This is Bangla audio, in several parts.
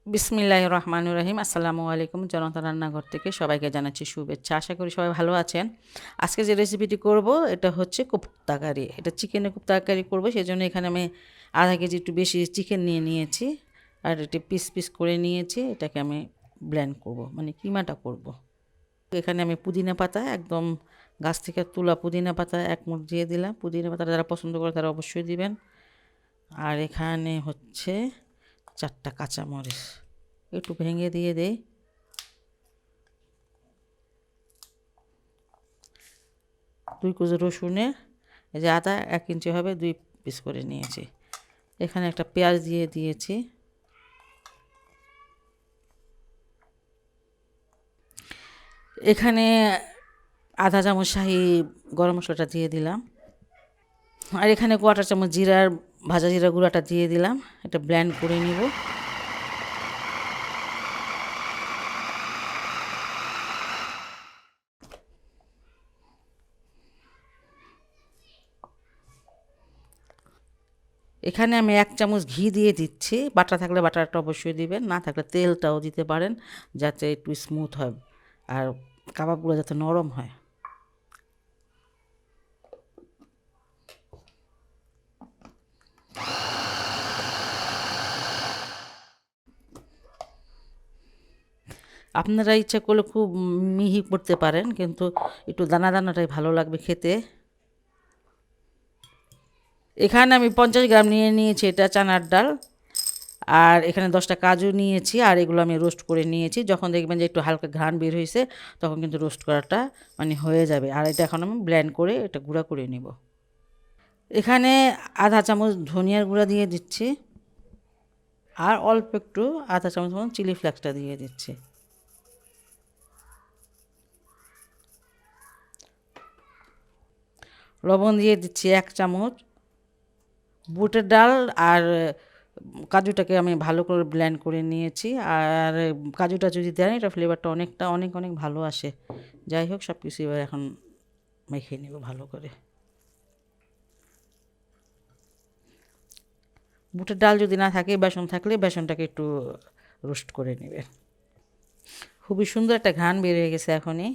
বিসমিল্লাহির রহমানির রহিম। আসসালামু আলাইকুম। জনতা রান্নাঘর থেকে সবাইকে জানাচ্ছি শুভেচ্ছা। আশা করি সবাই ভালো আছেন। আজকে যে রেসিপিটি করব এটা হচ্ছে কোপ্তা কারি। এটা চিকেনের কোপ্তা কারি করব, সেজন্য এখানে আমি আধা কেজি একটু বেশি চিকেন নিয়ে নিয়েছি আর এটি পিস পিস করে নিয়েছি। এটাকে আমি ব্লেন্ড করব, মানে কিমাটা করব। এখানে আমি পুদিনা পাতা, একদম গাছ থেকে তোলা পুদিনা পাতা এক মুঠ দিয়ে দিলাম। পুদিনা পাতা যারা পছন্দ করে তারা অবশ্যই দিবেন। আর এখানে হচ্ছে 4টা কাঁচামরিচ একটু ভেঙে দিয়ে দেই। দুই কুচো রসুনের, এই যে আদা 1 ইঞ্চি হবে 2 পিস করে নিয়েছি। এখানে একটা পেঁয়াজ দিয়ে দিয়েছি। এখানে আধা চামচ শাহি গরম মশলাটা দিয়ে দিলাম। আর এখানে 1/4 চামচ জিরার ভাজা জিরা গুঁড়াটা দিয়ে দিলাম। এটা ব্লেন্ড করে নিব। এখানে আমি 1 চামচ ঘি দিয়ে দিচ্ছি। বাটা থাকলে বাটারটা অবশ্যই দিবেন, না থাকলে তেলটাও দিতে পারেন, যাতে একটু স্মুথ হয় আর কাবাবগুলো যাতে নরম হয়। আপনারা ইচ্ছা করলে খুব মিহি করতে পারেন, কিন্তু একটু দানা দানাটাই ভালো লাগবে খেতে। এখানে আমি 50 গ্রাম নিয়ে নিয়েছি এটা চানার ডাল। আর এখানে 10টা কাজু নিয়েছি, আর এগুলো আমি রোস্ট করে নিয়েছি। যখন দেখবেন যে একটু হালকা ঘ্রাণ বের হয়েছে, তখন কিন্তু রোস্ট করাটা মানে হয়ে যাবে। আর এটা এখন আমি ব্লেন্ড করে এটা গুঁড়া করে নিব। এখানে আধা চামচ ধনিয়ার গুঁড়া দিয়ে দিচ্ছি, আর অল্প একটু আধা চামচ মতন চিলি ফ্লেক্সটা দিয়ে দিচ্ছি। লবণ দিয়ে দিচ্ছি 1 চামচ। বুটের ডাল আর কাজুটাকে আমি ভালো করে ব্লেন্ড করে নিয়েছি। আর কাজুটা যদি দেন, এটা ফ্লেভারটা অনেকটা অনেক অনেক ভালো আসে। যাই হোক, সব কিছু এবার এখন মেখে নেব ভালো করে। বুটের ডাল যদি না থাকে, বেসন থাকলে বেসনটাকে একটু রোস্ট করে নেবেন। খুবই সুন্দর একটা ঘ্রাণ বের হয়ে গেছে এখনই।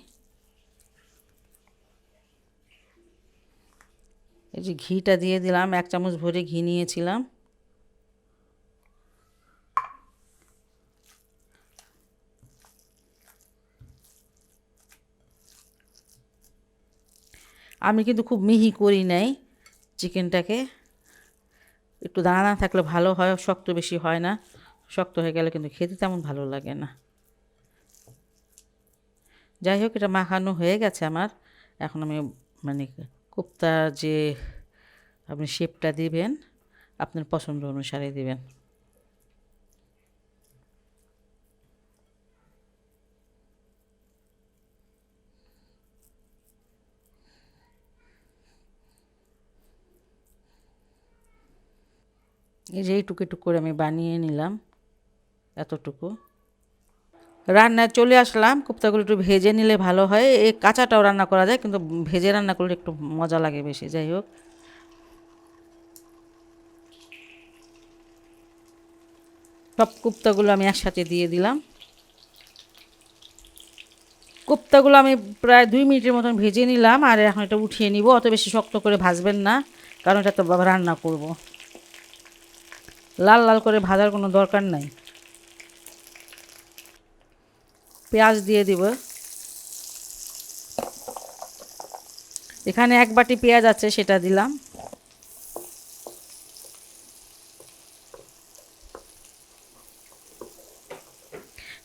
এই যে ঘিটা দিয়ে দিলাম, 1 চামচ ভরে ঘি নিয়েছিলাম। আমি কিন্তু খুব মিহি করি নাই চিকেনটাকে, একটু দানা দানা থাকলে ভালো হয়, শক্ত বেশি হয় না। শক্ত হয়ে গেলে কিন্তু খেতে তেমন ভালো লাগে না। যাই হোক, এটা মাখানো হয়ে গেছে আমার। এখন আমি মানে কোপ্তার যে আপনি শেপটা দিবেন, আপনার পছন্দ অনুসারে দিবেন। এই যে এইটুকু একটু করে আমি বানিয়ে নিলাম, এতটুকু। রান্নায় চলে আসলাম। কোপ্তাগুলো একটু ভেজে নিলে ভালো হয়। এই কাঁচাটাও রান্না করা যায়, কিন্তু ভেজে রান্না করলে একটু মজা লাগে বেশি। যাই হোক, সব কোপ্তাগুলো আমি একসাথে দিয়ে দিলাম। কোপ্তাগুলো আমি প্রায় 2 মিনিটের মতন ভেজে নিলাম, আর এখন এটা উঠিয়ে নিব। অত বেশি শক্ত করে ভাজবেন না, কারণ এটা তো রান্না করব। লাল লাল করে ভাজার কোনো দরকার নাই। পেঁয়াজ দিয়ে দিব। এখানে 1 বাটি পেঁয়াজ আছে, সেটা দিলাম।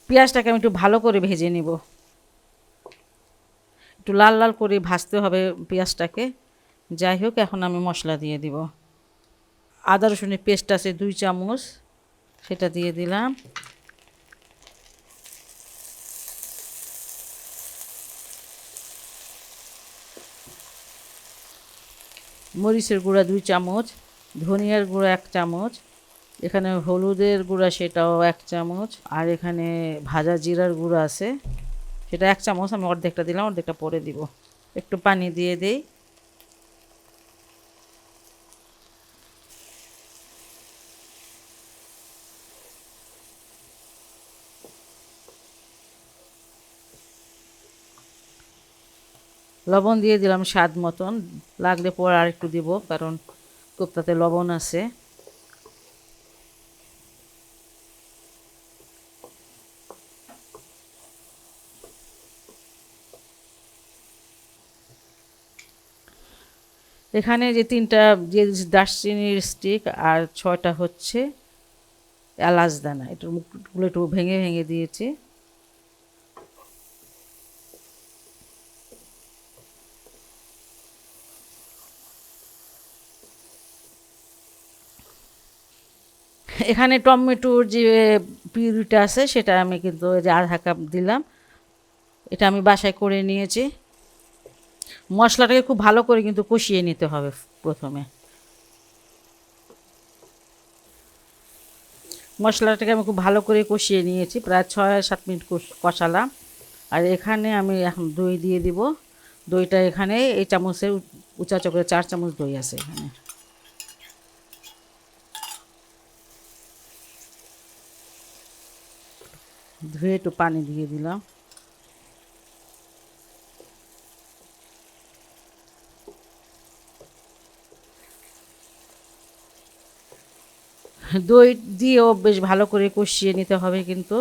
পেঁয়াজটাকে আমি একটু ভালো করে ভেজে নিব, একটু লাল লাল করে ভাজতে হবে পেঁয়াজটাকে। যাই হোক, এখন আমি মশলা দিয়ে দিব। আদা রসুনের পেস্ট আছে 2 চামচ, সেটা দিয়ে দিলাম। মরিচের গুঁড়া 2 চামচ, ধনিয়ার গুঁড়া 1 চামচ, এখানে হলুদের গুঁড়া সেটাও 1 চামচ, আর এখানে ভাজা জিরার গুঁড়া আছে, সেটা 1 চামচ। আমি অর্ধেকটা দিলাম, অর্ধেকটা পরে দিব। একটু পানি দিয়ে দেই। লবণ দিয়ে দিলাম স্বাদ মতন, লাগলে পর আর একটু দিব কারণ কোপ্তাতে লবণ আছে। এখানে যে 3টা যে দারচিনির স্টিক আর 6টা হচ্ছে এলাচ দানা, এটার মুখগুলো একটু ভেঙে ভেঙে দিয়েছি। এখানে টমেটোর যে পিউরিটা আছে সেটা আমি কিন্তু যে আধা কাপ দিলাম, এটা আমি বাসায় করে নিয়েছি। মশলাটাকে খুব ভালো করে কিন্তু কষিয়ে নিতে হবে প্রথমে। মশলাটাকে আমি খুব ভালো করে কষিয়ে নিয়েছি, প্রায় 6-7 মিনিট কষালাম। আর এখানে আমি এখন দই দিয়ে দিব। দইটা এখানে এই চামচের উঁচা চকরে 4 চামচ দই আছে এখানে। ধুয়ে একটু পানি দিয়ে দিলাম। দই দিয়েও বেশ ভালো করে কষিয়ে নিতে হবে কিন্তু।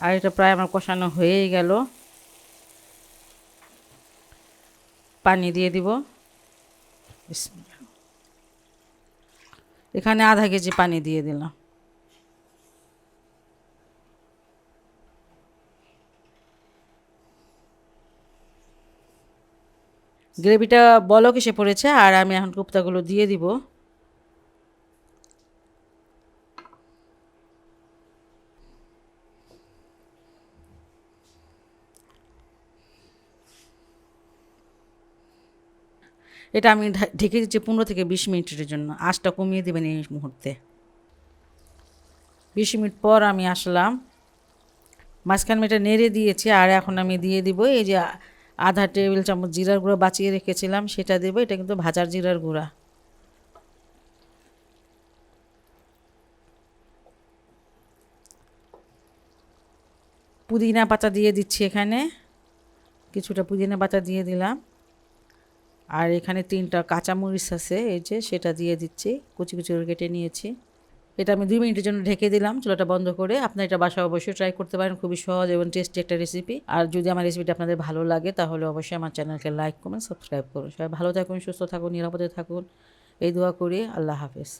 আর এটা প্রায় আমার কষানো হয়েই গেল। পানি দিয়ে দিব। এখানে আধা কেজি পানি দিয়ে দিলাম। গ্রেভিটা বলক এসে পড়েছে আর আমি এখন কোপ্তাগুলো দিয়ে দিব। এটা আমি ঢেকে দিচ্ছি 15 থেকে 20 মিনিটের জন্য। আঁচটা কমিয়ে দেবেন এই মুহূর্তে। 20 মিনিট পর আমি আসলাম, মাঝখানে এটা নেড়ে দিয়েছি। আর এখন আমি দিয়ে দিব এই যে আধা টেবিল চামচ জিরার গুঁড়া বাঁচিয়ে রেখেছিলাম সেটা দেবো। এটা কিন্তু ভাজার জিরার গুঁড়া। পুদিনা পাতা দিয়ে দিচ্ছি এখানে, কিছুটা পুদিনা পাতা দিয়ে দিলাম। আর এখানে 3টা কাঁচামরিচ আছে এই যে, সেটা দিয়ে দিচ্ছি, কুচি কুচি করে কেটে নিয়েছি। এটা আমি 2 মিনিটের জন্য ঢেকে দিলাম চুলাটা বন্ধ করে। আপনার এটা বাসায় অবশ্যই ট্রাই করতে পারেন, খুবই সহজ এবং টেস্টি একটা রেসিপি। আর যদি আমার রেসিপিটা আপনাদের ভালো লাগে তাহলে অবশ্যই আমার চ্যানেলকে লাইক কমেন্ট সাবস্ক্রাইব করুন। সবাই ভালো থাকুন, সুস্থ থাকুন, নিরাপদে থাকুন এই দোয়া করি। আল্লাহ হাফেজ।